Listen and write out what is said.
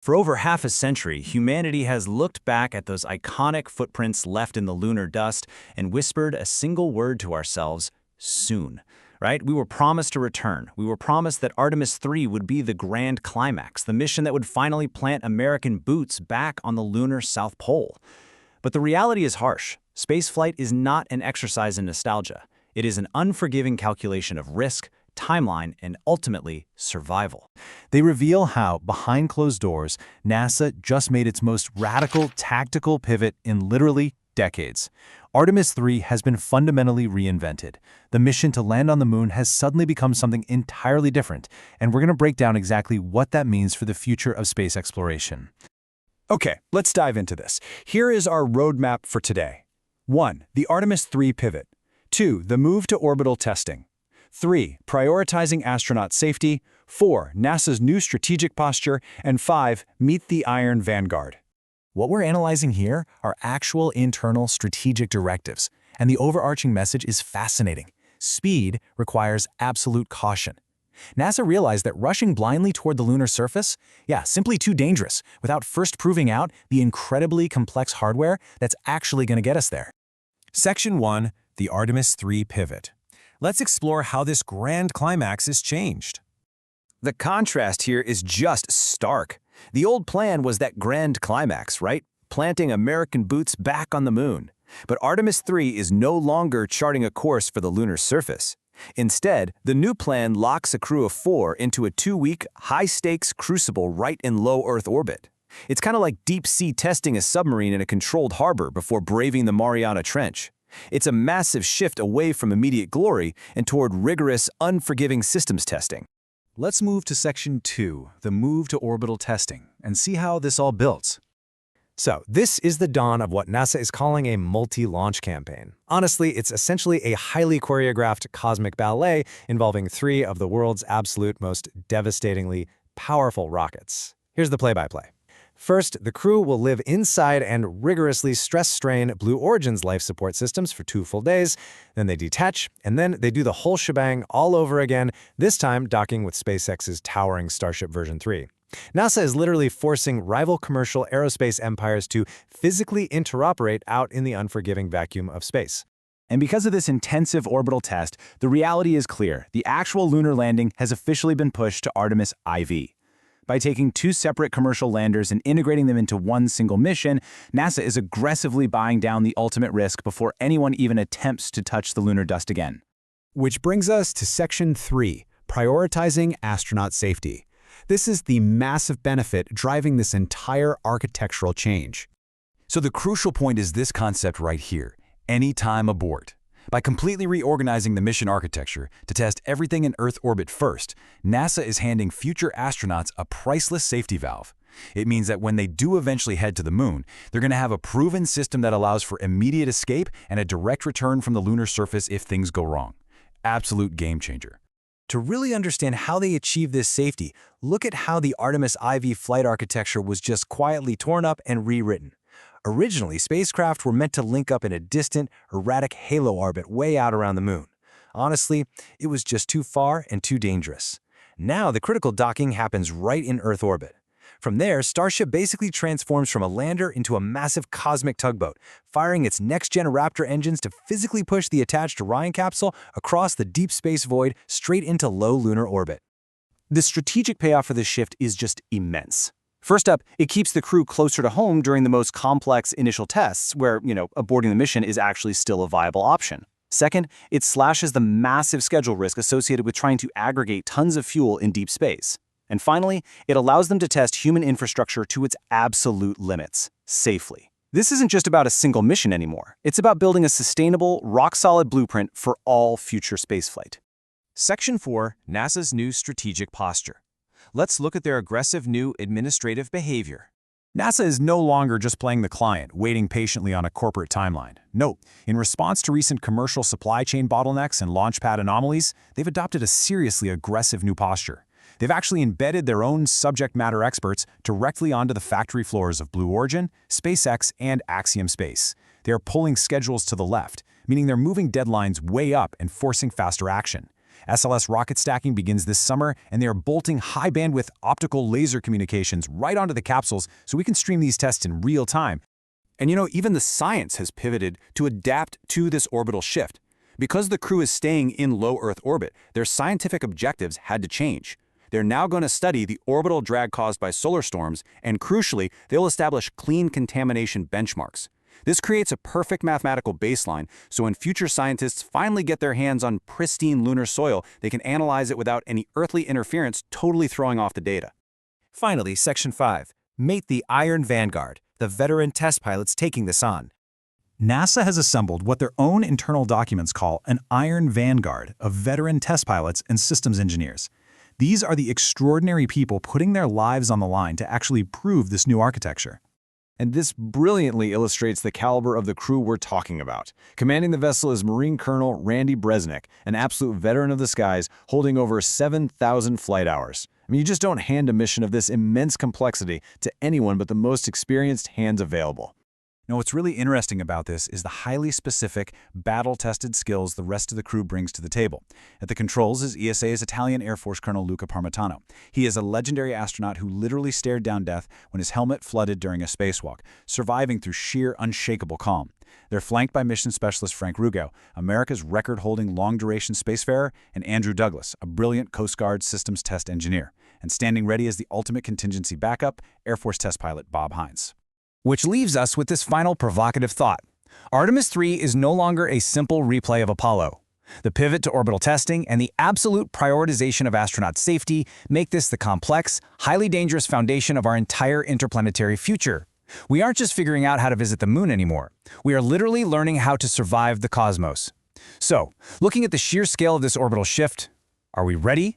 For over half a century, humanity has looked back at those iconic footprints left in the lunar dust and whispered a single word to ourselves, soon. Right? We were promised a return. We were promised that Artemis III would be the grand climax, the mission that would finally plant American boots back on the lunar South Pole. But the reality is harsh. Spaceflight is not an exercise in nostalgia. It is an unforgiving calculation of risk, timeline, and ultimately, survival. They reveal how, behind closed doors, NASA just made its most radical tactical pivot in literally decades. Artemis III has been fundamentally reinvented. The mission to land on the moon has suddenly become something entirely different, and we're going to break down exactly what that means for the future of space exploration. Okay, let's dive into this. Here is our roadmap for today. 1. The Artemis III pivot. 2. The move to orbital testing. 3. Prioritizing astronaut safety. 4. NASA's new strategic posture. And 5. Meet the Iron Vanguard. What we're analyzing here are actual internal strategic directives, and the overarching message is fascinating. Speed requires absolute caution. NASA realized that rushing blindly toward the lunar surface, simply too dangerous, without first proving out the incredibly complex hardware that's actually going to get us there. Section 1. The Artemis III pivot. Let's explore how this grand climax is changed. The contrast here is just stark. The old plan was that grand climax, right? Planting American boots back on the moon. But Artemis III is no longer charting a course for the lunar surface. Instead, the new plan locks a crew of 4 into a 2-week, high-stakes crucible right in low Earth orbit. It's kind of like deep-sea testing a submarine in a controlled harbor before braving the Mariana Trench. It's a massive shift away from immediate glory and toward rigorous, unforgiving systems testing. Let's move to Section 2, the move to orbital testing, and see how this all builds. So, this is the dawn of what NASA is calling a multi-launch campaign. Honestly, it's essentially a highly choreographed cosmic ballet involving 3 of the world's absolute most devastatingly powerful rockets. Here's the play-by-play. First, the crew will live inside and rigorously stress-strain Blue Origin's life support systems for 2 full days. Then they detach, and then they do the whole shebang all over again, this time docking with SpaceX's towering Starship version 3. NASA is literally forcing rival commercial aerospace empires to physically interoperate out in the unforgiving vacuum of space. And because of this intensive orbital test, the reality is clear. The actual lunar landing has officially been pushed to Artemis IV. By taking 2 separate commercial landers and integrating them into one single mission, NASA is aggressively buying down the ultimate risk before anyone even attempts to touch the lunar dust again. Which brings us to Section 3, prioritizing astronaut safety. This is the massive benefit driving this entire architectural change. So the crucial point is this concept right here, anytime abort. By completely reorganizing the mission architecture to test everything in Earth orbit first, NASA is handing future astronauts a priceless safety valve. It means that when they do eventually head to the moon, they're going to have a proven system that allows for immediate escape and a direct return from the lunar surface if things go wrong. Absolute game changer. To really understand how they achieve this safety, look at how the Artemis IV flight architecture was just quietly torn up and rewritten. Originally, spacecraft were meant to link up in a distant, erratic halo orbit way out around the moon. Honestly, it was just too far and too dangerous. Now, the critical docking happens right in Earth orbit. From there, Starship basically transforms from a lander into a massive cosmic tugboat, firing its next-gen Raptor engines to physically push the attached Orion capsule across the deep space void straight into low lunar orbit. The strategic payoff for this shift is just immense. First up, it keeps the crew closer to home during the most complex initial tests where, aborting the mission is actually still a viable option. Second, it slashes the massive schedule risk associated with trying to aggregate tons of fuel in deep space. And finally, it allows them to test human infrastructure to its absolute limits, safely. This isn't just about a single mission anymore. It's about building a sustainable, rock-solid blueprint for all future spaceflight. Section 4. NASA's new strategic posture. Let's look at their aggressive new administrative behavior. NASA is no longer just playing the client, waiting patiently on a corporate timeline. No, in response to recent commercial supply chain bottlenecks and launchpad anomalies, they've adopted a seriously aggressive new posture. They've actually embedded their own subject matter experts directly onto the factory floors of Blue Origin, SpaceX, and Axiom Space. They are pulling schedules to the left, meaning they're moving deadlines way up and forcing faster action. SLS rocket stacking begins this summer, and they are bolting high-bandwidth optical laser communications right onto the capsules so we can stream these tests in real time. And even the science has pivoted to adapt to this orbital shift. Because the crew is staying in low Earth orbit, their scientific objectives had to change. They're now going to study the orbital drag caused by solar storms, and crucially, they'll establish clean contamination benchmarks. This creates a perfect mathematical baseline, so when future scientists finally get their hands on pristine lunar soil, they can analyze it without any earthly interference totally throwing off the data. Finally, Section 5. Mate the Iron Vanguard, the veteran test pilots taking this on. NASA has assembled what their own internal documents call an Iron Vanguard of veteran test pilots and systems engineers. These are the extraordinary people putting their lives on the line to actually prove this new architecture. And this brilliantly illustrates the caliber of the crew we're talking about. Commanding the vessel is Marine Colonel Randy Bresnik, an absolute veteran of the skies, holding over 7,000 flight hours. I mean, you just don't hand a mission of this immense complexity to anyone but the most experienced hands available. Now, what's really interesting about this is the highly specific, battle-tested skills the rest of the crew brings to the table. At the controls is ESA's Italian Air Force Colonel Luca Parmitano. He is a legendary astronaut who literally stared down death when his helmet flooded during a spacewalk, surviving through sheer, unshakable calm. They're flanked by mission specialist Frank Rugo, America's record-holding long-duration spacefarer, and Andrew Douglas, a brilliant Coast Guard systems test engineer. And standing ready as the ultimate contingency backup, Air Force test pilot Bob Hines. Which leaves us with this final provocative thought. Artemis III is no longer a simple replay of Apollo. The pivot to orbital testing and the absolute prioritization of astronaut safety make this the complex, highly dangerous foundation of our entire interplanetary future. We aren't just figuring out how to visit the moon anymore. We are literally learning how to survive the cosmos. So, looking at the sheer scale of this orbital shift, are we ready?